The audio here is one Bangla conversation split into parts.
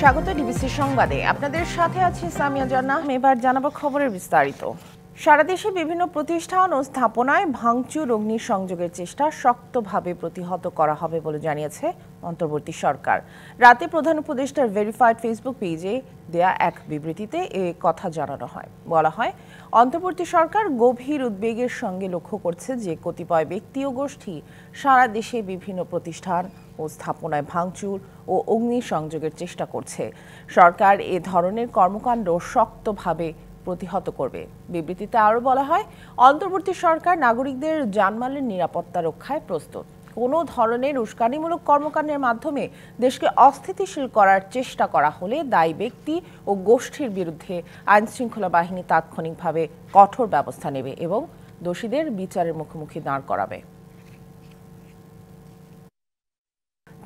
স্বাগত ডিবিসি সংবাদে। আপনাদের সাথে আছি সামিয়া জান্নাহ। এবার জানাবো খবরের বিস্তারিত। সারা দেশে বিভিন্ন প্রতিষ্ঠান ও স্থাপনায় ভাঙচুর অগ্নিসংযোগের চেষ্টা শক্তভাবে প্রতিহত করা হবে বলে জানিয়েছে অন্তর্বর্তী সরকার। রাতে প্রধান উপদেষ্টার ভেরিফাইড ফেসবুক পেজে দেয়া এক বিবৃতিতে এ কথা জানানো হয়। বলা হয়, অন্তর্বর্তী সরকার গভীর উদ্বেগের সঙ্গে লক্ষ্য করছে যে কতিপয় ব্যক্তি ও গোষ্ঠী সারা দেশে বিভিন্ন প্রতিষ্ঠান ও স্থাপনায় ভাঙচুর ও অগ্নিসংযোগের চেষ্টা করছে। সরকার এ ধরনের কর্মকাণ্ড শক্তভাবে প্রতিহত করবে। বিবৃতিতে আরও বলা হয়, অন্তর্বর্তী সরকার নাগরিকদের জানমালের নিরাপত্তা রক্ষায় প্রস্তুত। কোনো ধরনের উস্কানিমূলক কর্মকাণ্ডের মাধ্যমে দেশকে অস্থিতিশীল করার চেষ্টা করা হলে দায়ী ব্যক্তি ও গোষ্ঠীর বিরুদ্ধে আইনশৃঙ্খলা বাহিনী তাৎক্ষণিকভাবে কঠোর ব্যবস্থা নেবে এবং দোষীদের বিচারের মুখোমুখি দাঁড় করাবে।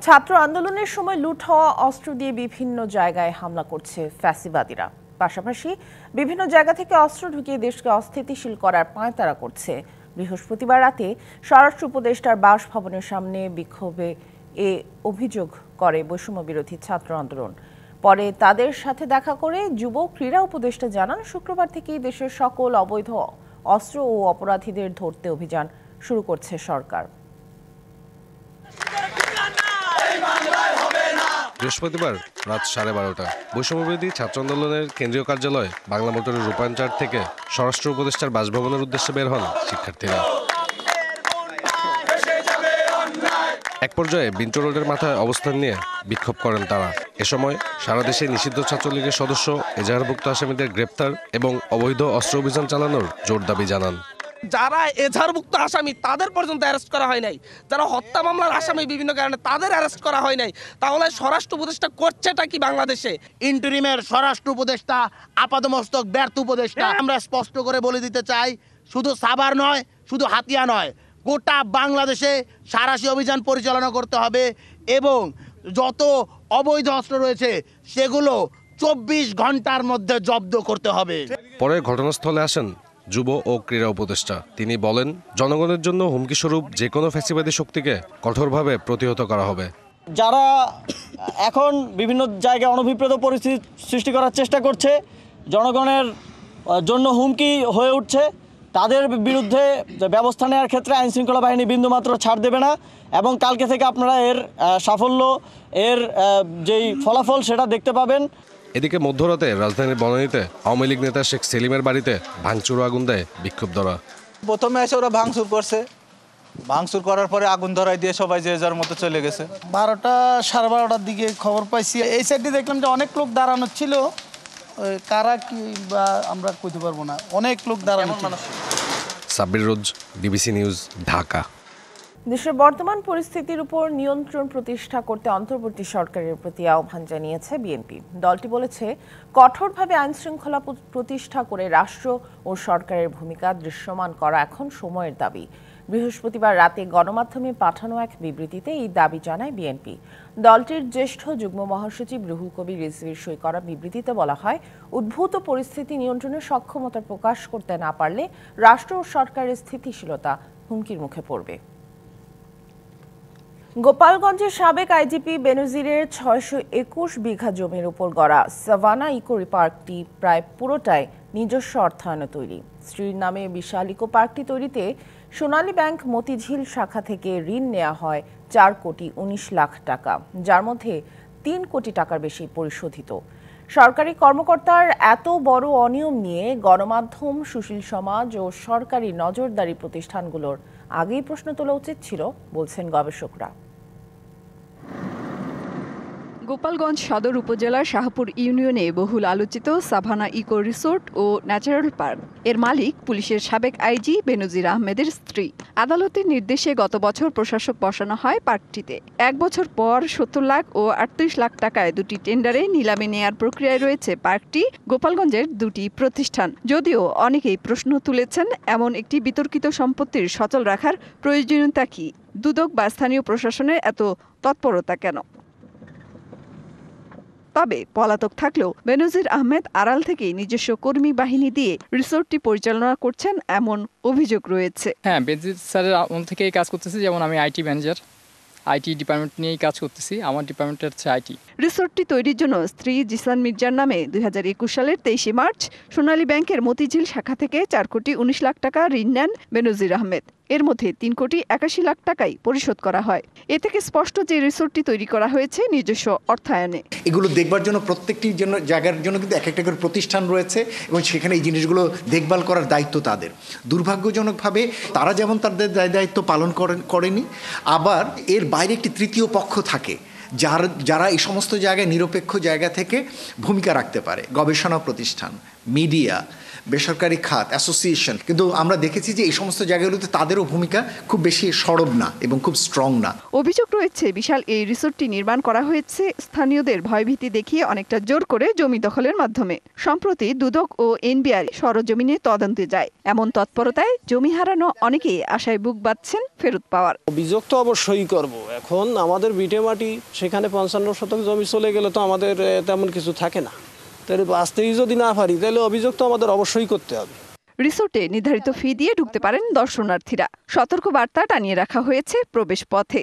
ছাত্র আন্দোলনের সময় লুট হওয়া অস্ত্র দিয়ে বিভিন্ন জায়গায় হামলা করছে ফ্যাসিবাদীরা। পাশাপাশি বিভিন্ন জায়গা থেকে অস্ত্র ঢুকিয়ে দেশকে অস্থিতিশীল করার পাঁয়তারা করছে। বৃহস্পতিবার রাতে স্বরাষ্ট্র উপদেষ্টার বাসভবনের সামনে বিক্ষোভে এ অভিযোগ করে বৈষম্য বিরোধী ছাত্র আন্দোলন। পরে তাদের সাথে দেখা করে যুব ক্রীড়া উপদেষ্টা জানান, শুক্রবার থেকেই দেশের সকল অবৈধ অস্ত্র ও অপরাধীদের ধরতে অভিযান শুরু করছে সরকার। বৃহস্পতিবার রাত 12:30 বৈষম্যবিরোধী ছাত্র আন্দোলনের কেন্দ্রীয় কার্যালয় বাংলা মোটরের রূপায়ণ থেকে স্বরাষ্ট্র উপদেষ্টার বাসভবনের উদ্দেশ্যে বের হন শিক্ষার্থীরা। এক পর্যায়ে বিন্টু রোডের মাথায় অবস্থান নিয়ে বিক্ষোভ করেন তারা। এ সময় সারা দেশে নিষিদ্ধ ছাত্রলীগের সদস্য এজাহারভুক্ত আসামিদের গ্রেপ্তার এবং অবৈধ অস্ত্র অভিযান চালানোর জোর দাবি জানান। যারা এজাহারভুক্ত আসামি তাদের পর্যন্ত অ্যারেস্ট করা হয় নাই, যারা হত্যা মামলার আসামি বিভিন্ন কারণে তাদের অ্যারেস্ট করা হয় নাই, তাহলে স্বরাষ্ট্র উপদেষ্টা করছেটা কি বাংলাদেশে? ইন্টারিমের স্বরাষ্ট্র উপদেষ্টা আপাতমস্তক ব্যর্থ উপদেষ্টা। আমরা স্পষ্ট করে বলে দিতে চাই, শুধু সাভার নয়, শুধু হাতিয়া নয়, গোটা বাংলাদেশে সাঁড়াশি অভিযান পরিচালনা করতে হবে এবং যত অবৈধ অস্ত্র রয়েছে সেগুলো 24 ঘন্টার মধ্যে জব্দ করতে হবে। পরে ঘটনাস্থলে আসেন যুব ও ক্রীড়া উপদেষ্টা। তিনি বলেন, জনগণের জন্য হুমকি স্বরূপ যে কোনো ফ্যাসিবাদী শক্তিকে কঠোরভাবে প্রতিহত করা হবে। যারা এখন বিভিন্ন জায়গায় অনভিপ্রেত পরিস্থিতি সৃষ্টি করার চেষ্টা করছে, জনগণের জন্য হুমকি হয়ে উঠছে, তাদের বিরুদ্ধে ব্যবস্থা নেওয়ার ক্ষেত্রে আইনশৃঙ্খলা বাহিনী বিন্দুমাত্র ছাড় দেবে না এবং কালকে থেকে আপনারা এর সাফল্য, এর যেই ফলাফল সেটা দেখতে পাবেন। এদিকে মধ্যরাতে রাজধানীর বনানীতে আওয়ামী লীগ নেতা শেখ সেলিমের বাড়িতে ভাঙচুর আগুন দেয় বিক্ষোভধরা। প্রথমে এসে ওরা ভাঙচুর করছে, ভাঙচুর করার পরে আগুন ধরাই দিয়ে সবাই যে যার মতো চলে গেছে। 12টা সাড়ে 12টার দিকে খবর পাইছি, এই সাইডে দেখলাম যে অনেক লোক দাঁড়ানো ছিল, কারা কি বা আমরা কইতে পারবো না, অনেক লোক দাঁড়ানো ছিল। সাব্বির রোজ, ডিবিসি নিউজ, ঢাকা। দেশের বর্তমান পরিস্থিতির উপর নিয়ন্ত্রণ প্রতিষ্ঠা করতে অন্তর্বর্তী সরকারের প্রতি আহ্বান জানিয়েছে বিএনপি। দলটি বলেছে, কঠোরভাবে আইনশৃঙ্খলা প্রতিষ্ঠা করে রাষ্ট্র ও সরকারের ভূমিকা দৃশ্যমান করা এখন সময়ের দাবি। বৃহস্পতিবার রাতে গণমাধ্যমে পাঠানো এক বিবৃতিতে এই দাবি জানায় বিএনপি। দলটির জ্যেষ্ঠ যুগ্ম মহাসচিব রুহুল কবির রিজভীর সই করা বিবৃতিতে বলা হয়, উদ্ভূত পরিস্থিতি নিয়ন্ত্রণে সক্ষমতা প্রকাশ করতে না পারলে রাষ্ট্র ও সরকারের স্থিতিশীলতা হুমকির মুখে পড়বে। গোপালগঞ্জের সাবেক আইজিপি বেনজিরের 621 বিঘা জমির উপর গড়া সাভানা ইকো পার্কটি প্রায় পুরোটাই নিজস্ব অর্থায়নে তৈরি। স্ত্রীর নামে বিশাল ইকো পার্কটি তৈরিতে সোনালী ব্যাংক মতিঝিল শাখা থেকে ঋণ নেওয়া হয় 4 কোটি 19 লাখ টাকা, যার মধ্যে 3 কোটি টাকার বেশি পরিশোধিত। সরকারি কর্মকর্তার এত বড় অনিয়ম নিয়ে গণমাধ্যম, সুশীল সমাজ ও সরকারি নজরদারি প্রতিষ্ঠানগুলোর আগেই প্রশ্ন তোলা উচিত ছিল, বলছেন গবেষকরা। গোপালগঞ্জ সদর উপজেলার শাহপুর ইউনিয়নে বহুল আলোচিত সাভানা ইকো রিসোর্ট ও ন্যাচারাল পার্ক এর মালিক পুলিশের সাবেক আইজি বেনজির আহমেদের স্ত্রী। আদালতের নির্দেশে গত বছর প্রশাসক বসানো হয় পার্কটিতে। 1 বছর পর 70 লাখ ও 38 লাখ টাকায় দুটি টেন্ডারে নিলামে নেয়ার প্রক্রিয়ায় রয়েছে পার্কটি। গোপালগঞ্জের দুটি প্রতিষ্ঠান। যদিও অনেকেই প্রশ্ন তুলেছেন, এমন একটি বিতর্কিত সম্পত্তির সচল রাখার প্রয়োজনীয়তা কি? দুদক বা স্থানীয় প্রশাসনের এত তৎপরতা কেন? তবে পলাতক থাকলেও বেনজির আহমেদ আড়াল থেকেই নিজস্ব কর্মী বাহিনী দিয়ে রিসোর্টটি পরিচালনা করছেন এমন অভিযোগ রয়েছে। হ্যাঁ, বেনজির স্যারের আমল থেকেই কাজ করতেছে। যেমন আমি আইটি ম্যানেজার, আইটি ডিপার্টমেন্ট নিয়েই কাজ করতেছি। আমার ডিপার্টমেন্টের হচ্ছে আইটি। রিসোর্টটি তৈরির জন্য স্ত্রী জিসান মির্জার নামে 2021 সালের 23 মার্চ সোনালী ব্যাংকের মতিঝিল শাখা থেকে 4,19,00,000 টাকা ঋণ নেন বেনজির আহমেদ। এর মধ্যে 3,81,00,000 টাকাই পরিশোধ করা হয়। এ থেকে স্পষ্ট যে রিসোর্টটি তৈরি করা হয়েছে নিজস্ব অর্থায়নে। এগুলো দেখবার জন্য প্রত্যেকটি জায়গার জন্য কিন্তু এক একটা করে প্রতিষ্ঠান রয়েছে এবং সেখানে এই জিনিসগুলো দেখভাল করার দায়িত্ব তাদের। দুর্ভাগ্যজনকভাবে তারা যেমন তাদের দায়িত্ব পালন করেনি, আবার এর বাইরে একটি তৃতীয় পক্ষ থাকে যারা এই সমস্ত জায়গায় নিরপেক্ষ জায়গা থেকে ভূমিকা রাখতে পারে। গবেষণা প্রতিষ্ঠান, মিডিয়া, বেসরকারি খাত, অ্যাসোসিয়েশন। কিন্তু আমরা দেখেছি যে এই সমস্ত জায়গাগুলোতে তাদেরও ভূমিকা খুব বেশি সরব না এবং খুব স্ট্রং না। অভিযোগ রয়েছে বিশাল এই রিসোর্টটি নির্মাণ করা হয়েছে স্থানীয়দের ভয়ভীতি দেখিয়ে অনেকটা জোর করে জমি দখলের মাধ্যমে। সম্প্রতি দুদক ও এনবিআর সরজমিনে তদন্তে যায়। এমন তৎপরতায় জমি হারানো অনেকেই আশায় বুক বাঁধছেন ফেরত পাওয়ার। অভিযোগ তো অবশ্যই করব। এখন আমাদের ভিটে মাটি, সেখানে 55 শতক জমি চলে গেলে তো আমাদের তেমন কিছু থাকে না। তাহলে বাঁচতেই যদি না পারি তাহলে অভিযোগ তো আমাদের অবশ্যই করতে হবে। রিসোর্টে নির্ধারিত ফি দিয়ে ঢুকতে পারেন দর্শনার্থীরা। সতর্ক বার্তা টানিয়ে রাখা হয়েছে প্রবেশ পথে।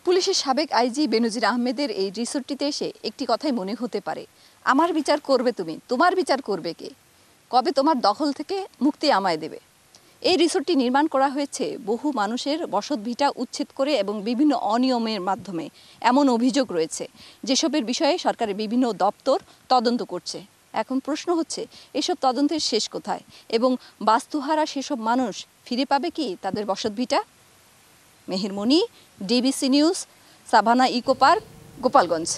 পুলিশের সাবেক আইজি বেনজির আহমেদের এই রিসোর্টটিতে এসে একটি কথাই মনে হতে পারে, আমার বিচার করবে তুমি, তোমার বিচার করবে কে? কবে তোমার দখল থেকে মুক্তি আমায় দেবে? এই রিসোর্টটি নির্মাণ করা হয়েছে বহু মানুষের বসতভিটা উচ্ছেদ করে এবং বিভিন্ন অনিয়মের মাধ্যমে। এমন অভিযোগ রয়েছে যেসবের বিষয়ে সরকারের বিভিন্ন দপ্তর তদন্ত করছে। এখন প্রশ্ন হচ্ছে, এসব তদন্তের শেষ কোথায় এবং বাস্তুহারা সেসব মানুষ ফিরে পাবে কি তাদের বসতভিটা? Meher Moni, DBC news, Savannah eco park, Gopalganj.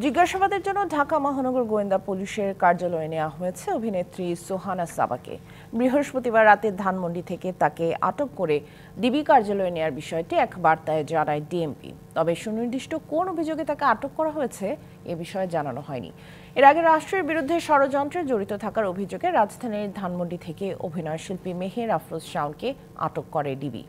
জিজ্ঞাসাবাদের জন্য ঢাকা মহানগর গোয়েন্দা পুলিশের কার্যালয়ে নেওয়া হয়েছে অভিনেত্রী সোহানা সাবাকে। বৃহস্পতিবার রাতে ধানমন্ডি থেকে তাকে আটক করে ডিবি কার্যালয়ে নেওয়ার বিষয়টি এক বার্তায় জানায় ডিএমপি। তবে সুনির্দিষ্ট কোন অভিযোগে তাকে আটক করা হয়েছে এ বিষয়ে জানানো হয়নি। এর আগে রাষ্ট্রের বিরুদ্ধে ষড়যন্ত্রে জড়িত থাকার অভিযোগে রাজধানীর ধানমন্ডি থেকে অভিনয় শিল্পী মেহের আফরোজ শাওনকে আটক করে ডিবি।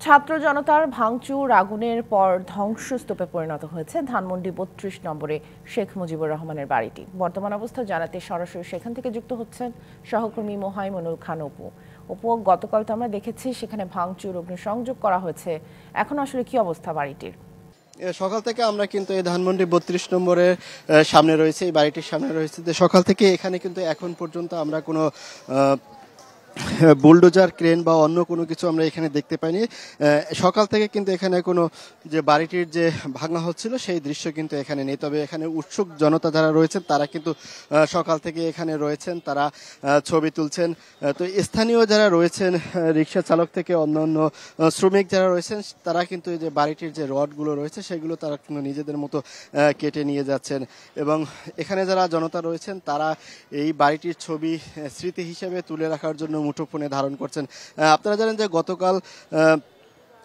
ছাত্র জনতার ভাঙচুর আগুনের পর ধ্বংসস্তূপে পরিণত হয়েছে ধানমন্ডি 32 নম্বরে শেখ মুজিবুর রহমানের বাড়িটি। বর্তমান অবস্থা জানাতে সরাসরি সেখান থেকে যুক্ত হচ্ছেন সহকর্মী মোহাইমনুল খান অপু। গতকাল তো আমরা দেখেছি সেখানে ভাঙচুর, অগ্নিসংযোগ করা হয়েছে। এখন আসলে কি অবস্থা বাড়িটির? সকাল থেকে আমরা কিন্তু এই ধানমন্ডি 32 নম্বরের সামনে রয়েছে, এই বাড়িটির সামনে রয়েছে। সকাল থেকে এখানে কিন্তু এখন পর্যন্ত আমরা কোনো বুলডোজার, ক্রেন বা অন্য কোনো কিছু আমরা এখানে দেখতে পাইনি। সকাল থেকে কিন্তু এখানে কোনো যে বাড়িটির যে ভাঙা হচ্ছিল সেই দৃশ্য কিন্তু এখানে নেই। তবে এখানে উৎসুক জনতা যারা রয়েছেন তারা কিন্তু সকাল থেকে এখানে রয়েছেন, তারা ছবি তুলছেন। তো স্থানীয় যারা রয়েছেন, রিক্সা চালক থেকে অন্যান্য শ্রমিক যারা রয়েছেন, তারা কিন্তু এই যে বাড়িটির যে রডগুলো রয়েছে সেগুলো তারা কিন্তু নিজেদের মতো কেটে নিয়ে যাচ্ছেন। এবং এখানে যারা জনতা রয়েছেন তারা এই বাড়িটির ছবি স্মৃতি হিসেবে তুলে রাখার জন্য মুঠোফোনে ধারণ করছেন। আপনারা জানেন যে গতকাল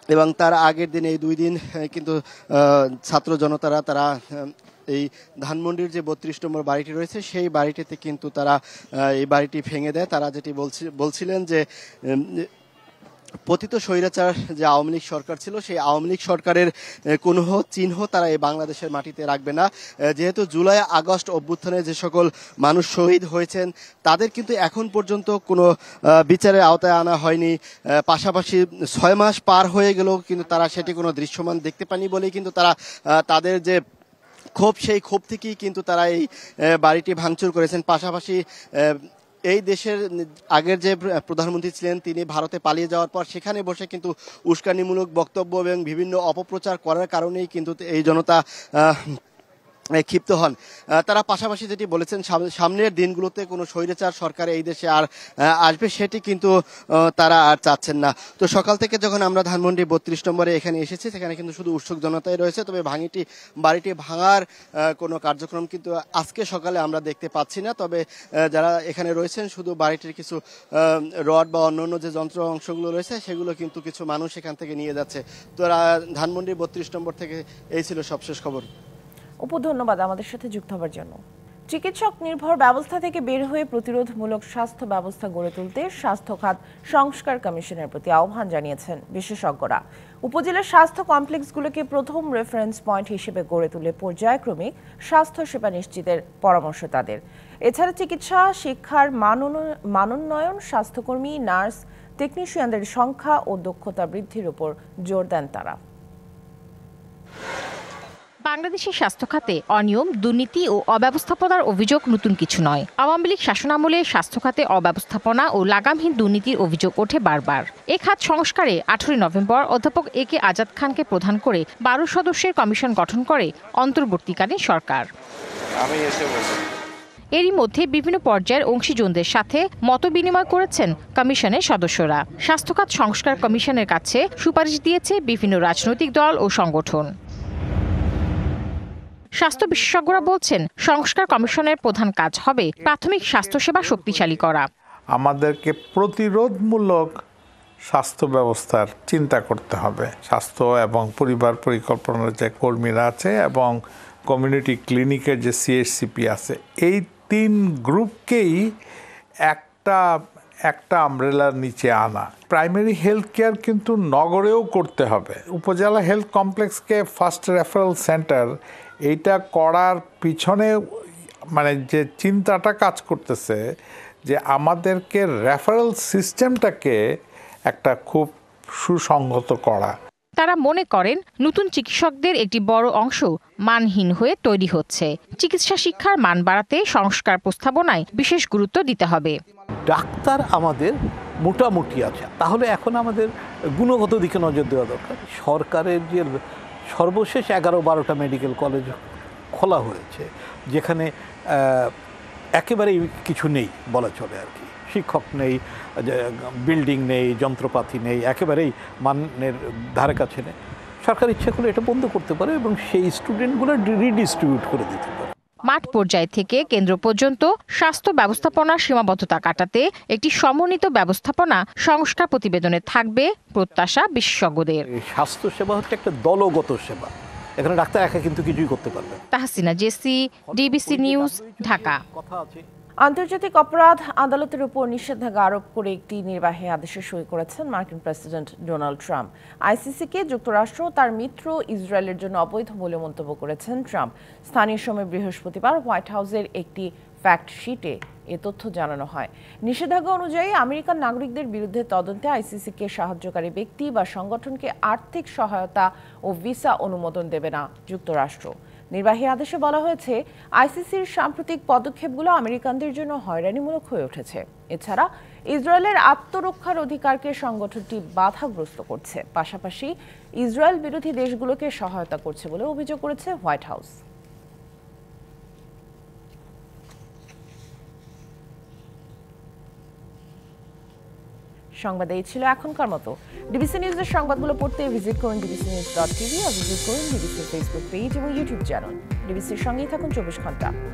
এবং তার আগের দিন, এই 2 দিন কিন্তু ছাত্র জনতারা তারা এই ধানমন্ডির যে 32 নম্বর বাড়িটি রয়েছে সেই বাড়িটিতে কিন্তু তারা এই বাড়িটি ভেঙে দেয়। তারা যেটি বলছিলেন যে পতিত স্বৈরাচার যে আওয়ামী লীগ সরকার ছিল সেই আওয়ামী লীগ সরকারের কোনো চিহ্ন তারা এই বাংলাদেশের মাটিতে রাখবে না। যেহেতু জুলাই আগস্ট অভ্যুত্থানে যে সকল মানুষ শহীদ হয়েছেন তাদের কিন্তু এখন পর্যন্ত কোনো বিচারের আওতায় আনা হয়নি। পাশাপাশি 6 মাস পার হয়ে গেলেও কিন্তু তারা সেটি কোনো দৃশ্যমান দেখতে পায়নি বলেই কিন্তু তারা তাদের যে ক্ষোভ, সেই ক্ষোভ থেকেই কিন্তু তারা এই বাড়িটি ভাঙচুর করেছেন। পাশাপাশি এই দেশের আগের যে প্রধানমন্ত্রী ছিলেন তিনি ভারতে পালিয়ে যাওয়ার পর সেখানে বসে কিন্তু উস্কানিমূলক বক্তব্য এবং বিভিন্ন অপপ্রচার করার কারণেই কিন্তু এই জনতা ক্ষিপ্ত হন। তারা পাশাপাশি যেটি বলেছেন সামনের দিনগুলোতে কোনো স্বৈরাচার সরকার এই দেশে আর আসবে সেটি কিন্তু তারা আর চাচ্ছেন না। তো সকাল থেকে যখন আমরা ধানমন্ডি 32 নম্বরে এখানে এসেছি সেখানে কিন্তু শুধু উৎসুক জনতাই রয়েছে। তবে বাড়িটি ভাঙার কোনো কার্যক্রম কিন্তু আজকে সকালে আমরা দেখতে পাচ্ছি না। তবে যারা এখানে রয়েছেন শুধু বাড়িটির কিছু রড বা অন্যান্য যে যন্ত্র অংশগুলো রয়েছে সেগুলো কিন্তু কিছু মানুষ এখান থেকে নিয়ে যাচ্ছে। তো ধানমন্ডি 32 নম্বর থেকে এই ছিল সবশেষ খবর। অপু, ধন্যবাদ আমাদের সাথে যুক্ত হওয়ার জন্য। চিকিৎসক নির্ভর ব্যবস্থা থেকে বের হয়ে প্রতিরোধমূলক স্বাস্থ্য ব্যবস্থা গড়ে তুলতে স্বাস্থ্য খাত সংস্কার কমিশনের প্রতি আহ্বান জানিয়েছেন বিশেষজ্ঞরা। উপজেলার স্বাস্থ্য কমপ্লেক্সগুলোকে প্রথম রেফারেন্স পয়েন্ট হিসেবে গড়ে তুলে পর্যায়ক্রমিক স্বাস্থ্য সেবা নিশ্চিতের পরামর্শ তাদের। এছাড়া চিকিৎসা শিক্ষার মানোন্নয়ন, স্বাস্থ্যকর্মী, নার্স, টেকনিশিয়ানদের সংখ্যা ও দক্ষতা বৃদ্ধির উপর জোর দেন তারা। বাংলাদেশের স্বাস্থ্য খাতে অনিয়ম, দুর্নীতি ও অব্যবস্থাপনার অভিযোগ নতুন কিছু নয়। আওয়ামী লীগ শাসনামলে স্বাস্থ্য খাতে অব্যবস্থাপনা ও লাগামহীন দুর্নীতির অভিযোগ ওঠে বারবার। এ খাত সংস্কারে 18 নভেম্বর অধ্যাপক একে আজাদ খানকে প্রধান করে 12 সদস্যের কমিশন গঠন করে অন্তর্বর্তীকালীন সরকার। এরই মধ্যে বিভিন্ন পর্যায়ের অংশীজনদের সাথে মতবিনিময় করেছেন কমিশনের সদস্যরা। স্বাস্থ্যখাত সংস্কার কমিশনের কাছে সুপারিশ দিয়েছে বিভিন্ন রাজনৈতিক দল ও সংগঠন। স্বাস্থ্য বিশেষজ্ঞরা বলছেন, সংস্কার কমিশনের প্রধান কাজ হবে প্রাথমিক স্বাস্থ্যসেবা শক্তিশালী করা। আমাদেরকে প্রতিরোধমূলক স্বাস্থ্য ব্যবস্থার চিন্তা করতে হবে। স্বাস্থ্য এবং পরিবার পরিকল্পনার যে কর্মীরা আছে এবং কমিউনিটি ক্লিনিকের যে সিএইচসিপি আছে, এই 3 গ্রুপকেই একটা আমব্রেলার নিচে আনা। প্রাইমারি হেলথ কেয়ার কিন্তু নগরেও করতে হবে। উপজেলা হেলথ কমপ্লেক্সকে ফার্স্ট রেফারেল সেন্টার, এইটা করার পিছনে মানে যে চিন্তাটা কাজ করতেছে যে আমাদেরকে রেফারেল সিস্টেমটাকে একটা খুব সুসংহত করা। তারা মনে করেন, নতুন চিকিৎসকদের একটি বড় অংশ মানহীন হয়ে তৈরি হচ্ছে। চিকিৎসা শিক্ষার মান বাড়াতে সংস্কার প্রস্তাবনায় বিশেষ গুরুত্ব দিতে হবে। ডাক্তার আমাদের মোটামুটি আছে, তাহলে এখন আমাদের গুণগত দিকে নজর দেওয়া দরকার। সরকারের যে সর্বশেষ 11-12টা মেডিকেল কলেজ খোলা হয়েছে, যেখানে একেবারেই কিছু নেই বলা চলে আর কি। শিক্ষক নেই, বিল্ডিং নেই, যন্ত্রপাতি নেই, একেবারেই মানের ধারে কাছে নেই। সরকার ইচ্ছা করলে এটা বন্ধ করতে পারে এবং সেই স্টুডেন্টগুলো রিডিস্ট্রিবিউট করে দিতে পারে। মাঠ পর্যায় থেকে কেন্দ্র পর্যন্ত স্বাস্থ্য ব্যবস্থাপনার সীমাবদ্ধতা কাটাতে একটি সমন্বিত ব্যবস্থাপনা সংস্কার প্রতিবেদনে থাকবে প্রত্যাশা বিশেষজ্ঞদের। স্বাস্থ্য সেবা হচ্ছে একটা দলগত সেবা, এখানে ডাক্তার একা কিন্তু কিছুই করতে পারবে না। Tahsina Jessy, DBC news, Dhaka. আন্তর্জাতিক অপরাধ আদালতের উপর নিষেধাজ্ঞা আরোপ করে একটি নির্বাহী আদেশে সই করেছেন মার্কিন প্রেসিডেন্ট ডোনাল্ড ট্রাম্প। আইসিসিকে যুক্তরাষ্ট্র তার মিত্র ইসরায়েলের জন্য অবৈধ বলে মন্তব্য করেছেন ট্রাম্প। স্থানীয় সময় বৃহস্পতিবার হোয়াইট হাউসের একটি ফ্যাক্ট শিটে এ তথ্য জানানো হয়। নিষেধাজ্ঞা অনুযায়ী আমেরিকান নাগরিকদের বিরুদ্ধে তদন্তে আইসিসিকে সাহায্যকারী ব্যক্তি বা সংগঠনকে আর্থিক সহায়তা ও ভিসা অনুমোদন দেবে না যুক্তরাষ্ট্র। নির্বাহী আদেশে বলা হয়েছে, আইসিসির সাম্প্রতিক পদক্ষেপগুলো আমেরিকানদের জন্য হয়রানিমূলক হয়ে উঠেছে। এছাড়া ইসরায়েলের আত্মরক্ষার অধিকারকে সংগঠনটি বাধাগ্রস্ত করছে, পাশাপাশি ইসরায়েল বিরোধী দেশগুলোকে সহায়তা করছে বলে অভিযোগ করেছে হোয়াইট হাউস। সংবাদ এই ছিল এখনকার মতো। ডিবিসি নিউজের সংবাদগুলো পড়তে ভিজিট করুন dbcnews.tv আর ভিজিট করুন ডিবিসির ফেসবুক পেজ এবং ইউটিউব চ্যানেল। ডিবিসির সঙ্গেই থাকুন 24 ঘন্টা।